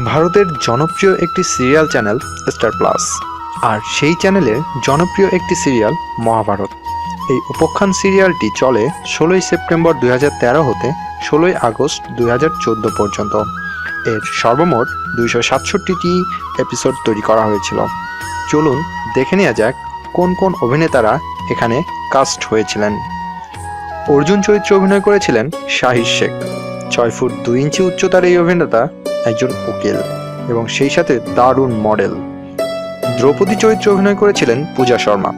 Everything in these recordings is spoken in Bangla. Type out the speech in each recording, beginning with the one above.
ভারতের জনপ্রিয় একটি সিরিয়াল চ্যানেল স্টার প্লাস, আর সেই চ্যানেলের জনপ্রিয় একটি সিরিয়াল মহাভারত। এই উপাখ্যান সিরিয়ালটি চলে 16ই সেপ্টেম্বর 2013 হতে 16ই আগস্ট 2014 পর্যন্ত। এর সর্বমোট 267টি এপিসোড তৈরি করা হয়েছিল। চলুন দেখে নেওয়া যাক কোন কোন অভিনেতারা এখানে কাস্ট হয়েছিলেন। অর্জুন চরিত্রে অভিনয় করেছিলেন শাহিদ শেখ। 6 ফুট 2 ইঞ্চি উচ্চতার এই অভিনেতা একজন উকিল এবং সেই সাথে দারুণ মডেল। দ্রৌপদী চরিত্রে অভিনয় করেছিলেন পূজা শর্মা।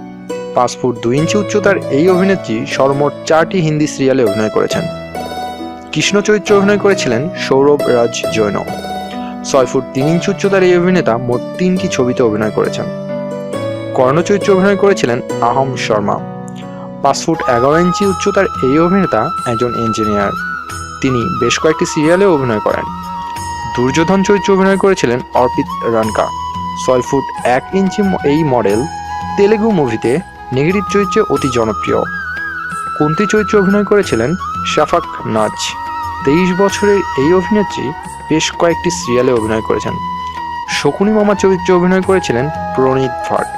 5 ফুট 2 ইঞ্চি উচ্চতার এই অভিনেত্রী সর্বমোট 4টি হিন্দি সিরিয়ালে অভিনয় করেছেন। কৃষ্ণ চরিত্রে অভিনয় করেছিলেন সৌরভ রাজ জৈন। 6 ফুট 3 ইঞ্চি উচ্চতার এই অভিনেতা মোট 3টি ছবিতে অভিনয় করেছেন। কর্ণ চরিত্রে অভিনয় করেছিলেন আহম শর্মা। 5 ফুট 11 ইঞ্চি উচ্চতার এই অভিনেতা একজন ইঞ্জিনিয়ার। তিনি বেশ কয়েকটি সিরিয়ালে অভিনয় করেন। দুর্যোধন চরিত্রে অভিনয় করেছিলেন অর্পিত রানকা। 6 ফুট 1 ইঞ্চি এই মডেল তেলেগু মুভিতে নেগেটিভ চরিত্রে অতি জনপ্রিয়। কুন্তি চরিত্রে অভিনয় করেছিলেন শাফাক নাজ। 23 বছরের এই অভিনেত্রী বেশ কয়েকটি সিরিয়ালে অভিনয় করেছেন। শকুনি মামা চরিত্রে অভিনয় করেছিলেন প্রণীত ভাট।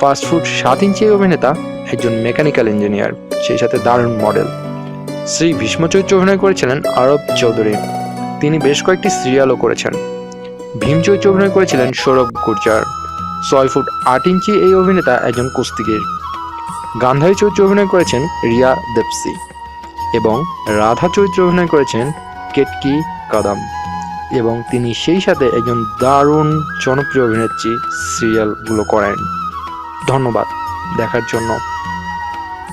5 ফুট 7 ইঞ্চি এই অভিনেতা একজন মেকানিক্যাল ইঞ্জিনিয়ার, সেই সাথে দারুণ মডেল। শ্রী ভীষ্ম চরিত্রে অভিনয় করেছিলেন আরব চৌধুরী। তিনি বেশ কয়েকটি সিরিয়ালও করেছেন। ভীম চরিত্রে অভিনয় করেছিলেন সৌরভ গুর্জার। 6 ফুট 8 ইঞ্চি এই অভিনেতা একজন কুস্তিগির। গান্ধারী চরিত্রে অভিনয় করেছেন রিয়া দেবসি এবং রাধা চরিত্রে অভিনয় করেছেন কেটকি কাদাম এবং তিনি সেই সাথে একজন দারুণ জনপ্রিয় অভিনেত্রী সিরিয়ালগুলো করেন। ধন্যবাদ দেখার জন্য।